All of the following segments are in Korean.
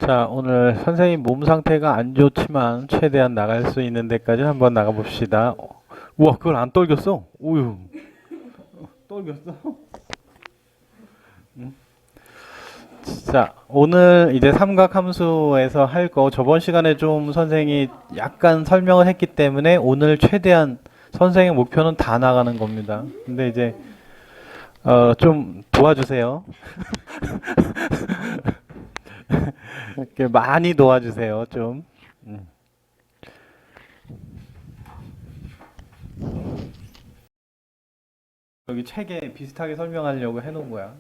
자, 오늘 선생님 몸 상태가 안 좋지만 최대한 나갈 수 있는 데까지 한번 나가봅시다. 우와, 그걸 안 떨겼어? 우유. 떨겼어? 응? 자, 오늘 이제 삼각함수에서 할 거 저번 시간에 좀 선생님이 약간 설명을 했기 때문에 오늘 최대한 선생님 목표는 다 나가는 겁니다. 근데 이제 좀 도와주세요. 이렇게 많이 도와주세요, 좀. 음. 여기 책에 비슷하게 설명하려고 해놓은 거야.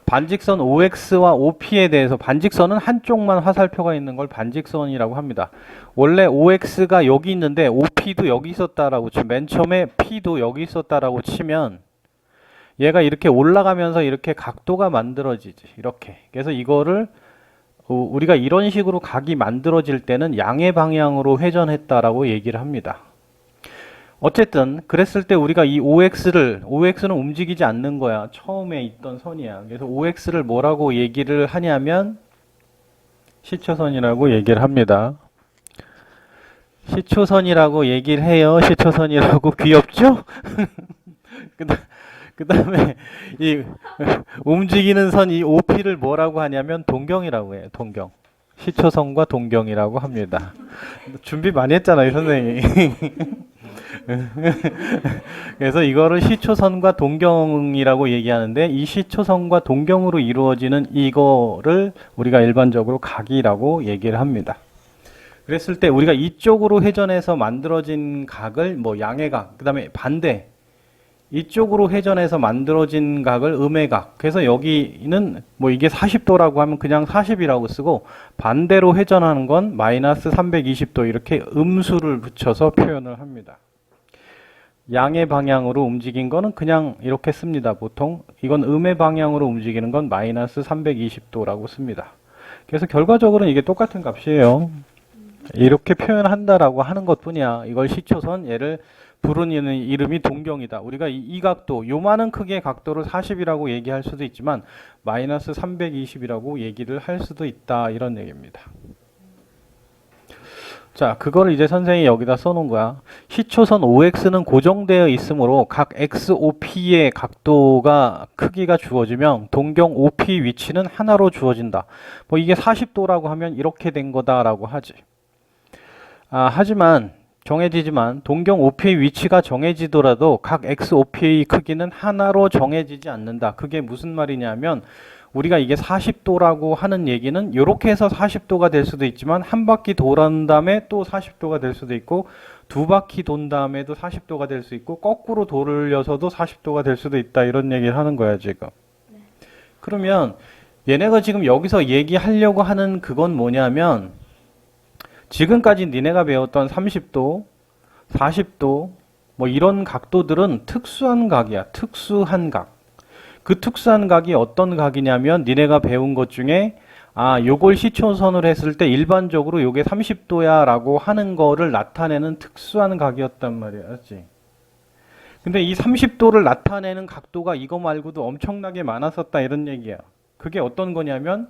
반직선 OX와 OP에 대해서 반직선은 한쪽만 화살표가 있는 걸 반직선이라고 합니다. 원래 OX가 여기 있는데 OP도 여기 있었다라고 치면 맨 처음에 P도 여기 있었다라고 치면 얘가 이렇게 올라가면서 이렇게 각도가 만들어지지. 이렇게. 그래서 이거를 우리가 이런 식으로 각이 만들어질 때는 양의 방향으로 회전했다라고 얘기를 합니다. 어쨌든 그랬을 때 우리가 이 OX는 움직이지 않는 거야. 처음에 있던 선이야. 그래서 OX를 뭐라고 얘기를 하냐면 시초선이라고 얘기를 합니다. 시초선이라고 얘기를 해요. 시초선이라고. 귀엽죠? 그 다음에 이 움직이는 선 이 OP를 뭐라고 하냐면 동경이라고 해요. 동경. 시초선과 동경이라고 합니다. 준비 많이 했잖아요, 선생님이. 그래서 이거를 시초선과 동경이라고 얘기하는데 이 시초선과 동경으로 이루어지는 이거를 우리가 일반적으로 각이라고 얘기를 합니다. 그랬을 때 우리가 이쪽으로 회전해서 만들어진 각을 뭐 양의 각, 그 다음에 반대 이쪽으로 회전해서 만들어진 각을 음의 각. 그래서 여기는 뭐 이게 40도라고 하면 그냥 40이라고 쓰고 반대로 회전하는 건 마이너스 320도 이렇게 음수를 붙여서 표현을 합니다. 양의 방향으로 움직인 거는 그냥 이렇게 씁니다. 보통 이건 음의 방향으로 움직이는 건 마이너스 320도라고 씁니다. 그래서 결과적으로는 이게 똑같은 값이에요. 이렇게 표현한다라고 하는 것뿐이야. 이걸 시초선, 얘를 부르는 이름이 동경이다. 우리가 이 각도, 요만한 크기의 각도를 40이라고 얘기할 수도 있지만 마이너스 320이라고 얘기를 할 수도 있다. 이런 얘기입니다. 자, 그거를 이제 선생님이 여기다 써놓은 거야. 시초선 OX는 고정되어 있으므로 각 XOP의 각도가 크기가 주어지면 동경 OP 위치는 하나로 주어진다. 뭐 이게 40도라고 하면 이렇게 된 거다라고 하지. 하지만 정해지지만 동경 OP의 위치가 정해지더라도 각 XOP의 크기는 하나로 정해지지 않는다. 그게 무슨 말이냐면 우리가 이게 40도라고 하는 얘기는 이렇게 해서 40도가 될 수도 있지만 한 바퀴 돌은 다음에 또 40도가 될 수도 있고 두 바퀴 돈 다음에도 40도가 될 수 있고 거꾸로 돌려서도 40도가 될 수도 있다. 이런 얘기를 하는 거야 지금. 그러면 얘네가 지금 여기서 얘기하려고 하는 그건 뭐냐면 지금까지 니네가 배웠던 30도, 40도 뭐 이런 각도들은 특수한 각이야. 특수한 각. 그 특수한 각이 어떤 각이냐면 니네가 배운 것 중에 요걸 시초선으로 했을 때 일반적으로 요게 30도야 라고 하는 거를 나타내는 특수한 각이었단 말이야. 알지? 근데 이 30도를 나타내는 각도가 이거 말고도 엄청나게 많았었다 이런 얘기야. 그게 어떤 거냐면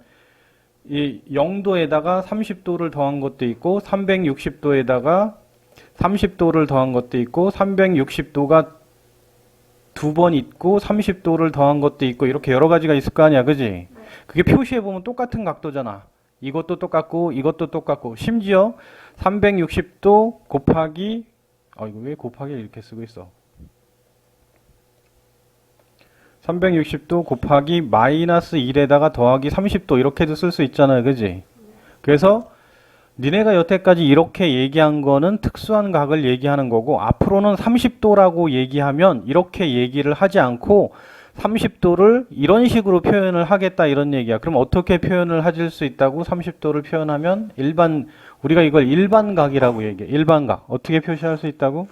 이 0도에다가 30도를 더한 것도 있고 360도에다가 30도를 더한 것도 있고 360도가 두 번 있고 30도를 더한 것도 있고 이렇게 여러 가지가 있을 거 아니야. 그지? 그게 표시해 보면 똑같은 각도잖아. 이것도 똑같고 이것도 똑같고 심지어 360도 곱하기 이거 왜 곱하기 이렇게 쓰고 있어. 360도 곱하기 마이너스 1에다가 더하기 30도 이렇게도 쓸 수 있잖아요. 그지? 그래서 니네가 여태까지 이렇게 얘기한 거는 특수한 각을 얘기하는 거고 앞으로는 30도라고 얘기하면 이렇게 얘기를 하지 않고 30도를 이런 식으로 표현을 하겠다 이런 얘기야. 그럼 어떻게 표현을 하실 수 있다고? 30도를 표현하면 우리가 이걸 일반각이라고 얘기해. 일반각. 어떻게 표시할 수 있다고?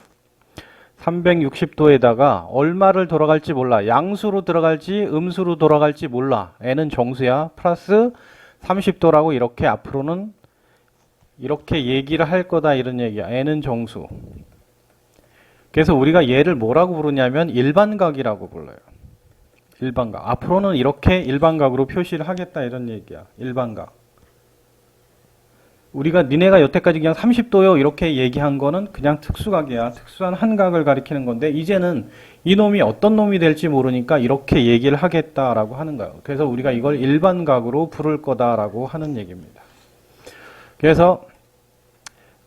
360도에다가 얼마를 돌아갈지 몰라. 양수로 들어갈지 음수로 돌아갈지 몰라. n은 정수야. 플러스 30도라고 이렇게 앞으로는 이렇게 얘기를 할 거다 이런 얘기야. n은 정수. 그래서 우리가 얘를 뭐라고 부르냐면 일반각이라고 불러요. 일반각. 앞으로는 이렇게 일반각으로 표시를 하겠다 이런 얘기야. 일반각. 우리가 니네가 여태까지 그냥 30도요 이렇게 얘기한 거는 그냥 특수각이야. 특수한 한 각을 가리키는 건데 이제는 이놈이 어떤 놈이 될지 모르니까 이렇게 얘기를 하겠다라고 하는 거예요. 그래서 우리가 이걸 일반각으로 부를 거다라고 하는 얘기입니다. 그래서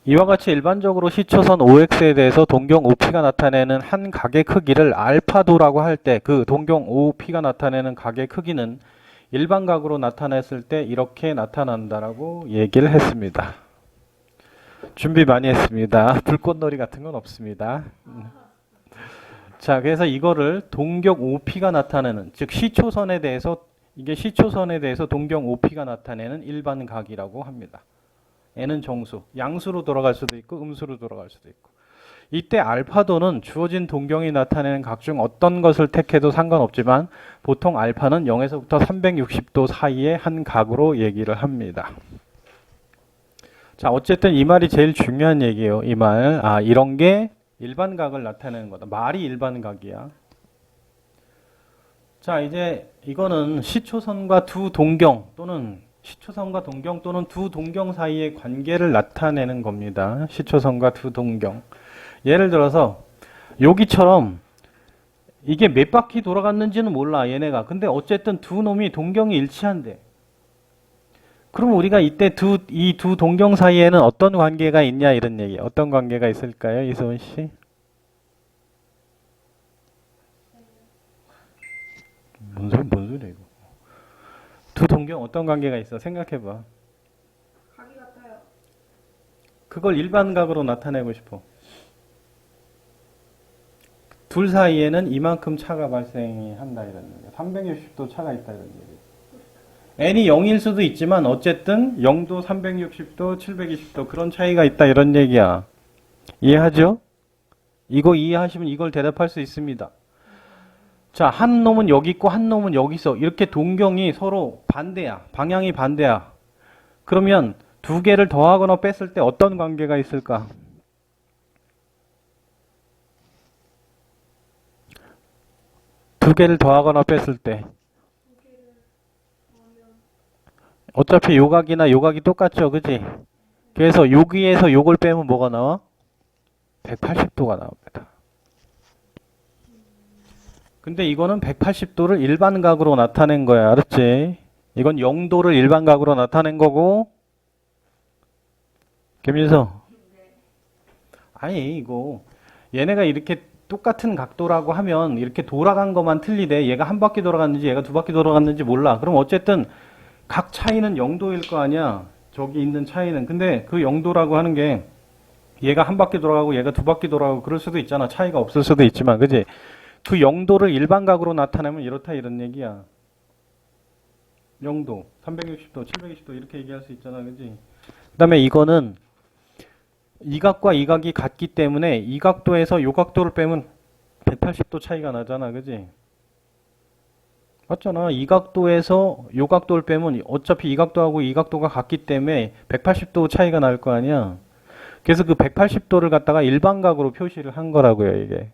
이와 같이 일반적으로 시초선 OX에 대해서 동경 OP가 나타내는 한 각의 크기를 알파도라고 할 때 그 동경 OP가 나타내는 각의 크기는 일반각으로 나타냈을 때 이렇게 나타난다라고 얘기를 했습니다. 준비 많이 했습니다. 불꽃놀이 같은 건 없습니다. 자, 그래서 이거를 동경 OP가 나타내는, 즉 시초선에 대해서, 이게 시초선에 대해서 동경 OP가 나타내는 일반각이라고 합니다. n은 정수, 양수로 돌아갈 수도 있고 음수로 돌아갈 수도 있고. 이때 알파도는 주어진 동경이 나타내는 각 중 어떤 것을 택해도 상관없지만 보통 알파는 0에서부터 360도 사이의 한 각으로 얘기를 합니다. 자, 어쨌든 이 말이 제일 중요한 얘기예요. 이 말. 이런 게 일반각을 나타내는 거다. 말이 일반각이야. 자, 이제 이거는 시초선과 두 동경 또는 시초선과 동경 또는 두 동경 사이의 관계를 나타내는 겁니다. 시초선과 두 동경. 예를 들어서 여기처럼 이게 몇 바퀴 돌아갔는지는 몰라 얘네가. 근데 어쨌든 두 놈이 동경이 일치한대. 그럼 우리가 이때 이 두 동경 사이에는 어떤 관계가 있냐 이런 얘기. 어떤 관계가 있을까요, 이소은 씨? 뭔 소리야 이거? 두 동경 어떤 관계가 있어? 생각해봐. 각이 같아요. 그걸 일반각으로 나타내고 싶어. 둘 사이에는 이만큼 차가 발생한다 이런 얘기야. 360도 차가 있다 이런 얘기야. n이 0일 수도 있지만 어쨌든 0도, 360도, 720도 그런 차이가 있다 이런 얘기야. 이해하죠? 이거 이해하시면 이걸 대답할 수 있습니다. 자, 한 놈은 여기 있고 한 놈은 여기 있어. 이렇게 동경이 서로 반대야. 방향이 반대야. 그러면 두 개를 더하거나 뺐을 때 어떤 관계가 있을까? 두 개를 더하거나 뺐을 때 어차피 요각이나 요각이 똑같죠, 그지? 그래서 여기에서 요걸 빼면 뭐가 나와? 180도가 나옵니다. 근데 이거는 180도를 일반각으로 나타낸 거야, 알았지? 이건 0도를 일반각으로 나타낸 거고. 김민서, 아니 이거 얘네가 이렇게 똑같은 각도라고 하면 이렇게 돌아간 것만 틀리대. 얘가 한 바퀴 돌아갔는지 얘가 두 바퀴 돌아갔는지 몰라. 그럼 어쨌든 각 차이는 0도일 거 아니야. 저기 있는 차이는. 근데 그 0도라고 하는 게 얘가 한 바퀴 돌아가고 얘가 두 바퀴 돌아가고 그럴 수도 있잖아. 차이가 없을 수도 있지만, 그지? 그 0도를 일반각으로 나타내면 이렇다 이런 얘기야. 0도, 360도, 720도 이렇게 얘기할 수 있잖아, 그지? 그 다음에 이거는 이 각과 이 각이 같기 때문에 이 각도에서 요 각도를 빼면 180도 차이가 나잖아, 그지? 맞잖아. 이 각도에서 요 각도를 빼면 어차피 이 각도하고 이 각도가 같기 때문에 180도 차이가 날 거 아니야. 그래서 그 180도를 갖다가 일반각으로 표시를 한 거라고요, 이게.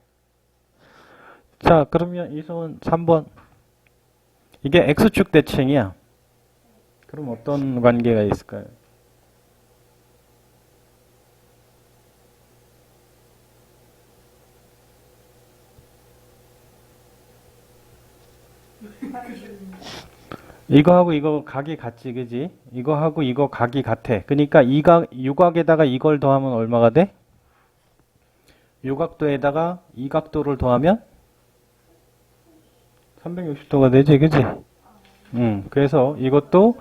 자, 그러면 이소은 3번. 이게 X축 대칭이야. 그럼 어떤 관계가 있을까요? 이거하고 이거 각이 같지, 그지? 이거하고 이거 각이 같아. 그러니까 이 각, 이 각에다가 이걸 더하면 얼마가 돼? 요 각도에다가 이 각도를 더하면 360도가 되지, 그지? 그래서 이것도,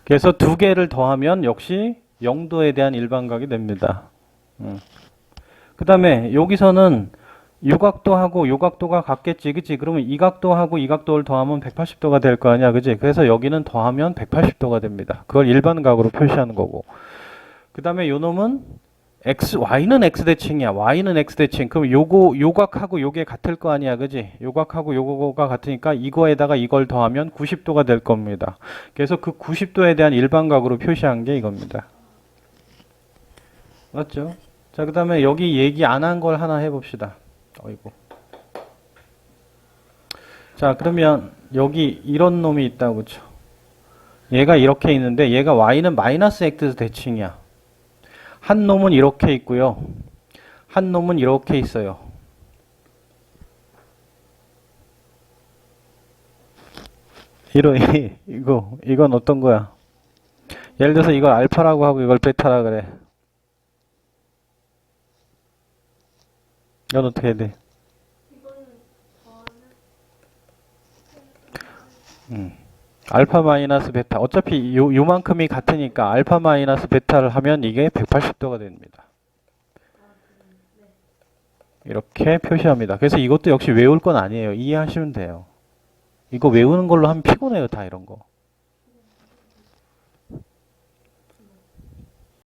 그래서 두 개를 더하면 역시 0도에 대한 일반각이 됩니다. 그 다음에 여기서는 요 각도하고 요 각도가 같겠지, 그치? 그러면 이 각도하고 이 각도를 더하면 180도가 될 거 아니야, 그치? 그래서 여기는 더하면 180도가 됩니다. 그걸 일반각으로 표시하는 거고. 그 다음에 요 놈은 y는 x대칭이야. y는 x대칭. 그럼 요 각하고 요게 같을 거 아니야, 그치? 요 각하고 요거가 같으니까 이거에다가 이걸 더하면 90도가 될 겁니다. 그래서 그 90도에 대한 일반각으로 표시한 게 이겁니다. 맞죠? 자, 그 다음에 여기 얘기 안 한 걸 하나 해봅시다. 어이구. 자, 그러면 여기 이런 놈이 있다고 쳐. 얘가 이렇게 있는데 얘가 y는 마이너스 x 대칭이야. 한 놈은 이렇게 있고요. 한 놈은 이렇게 있어요. 이건 어떤 거야? 예를 들어서 이걸 알파라고 하고 이걸 베타라 그래. 이건 어떻게 해야 돼? 이거는 더하면 알파 마이너스 베타. 어차피 요만큼이 같으니까 알파 마이너스 베타를 하면 이게 180도가 됩니다. 이렇게 표시합니다. 그래서 이것도 역시 외울 건 아니에요. 이해하시면 돼요. 이거 외우는 걸로 하면 피곤해요, 다 이런 거.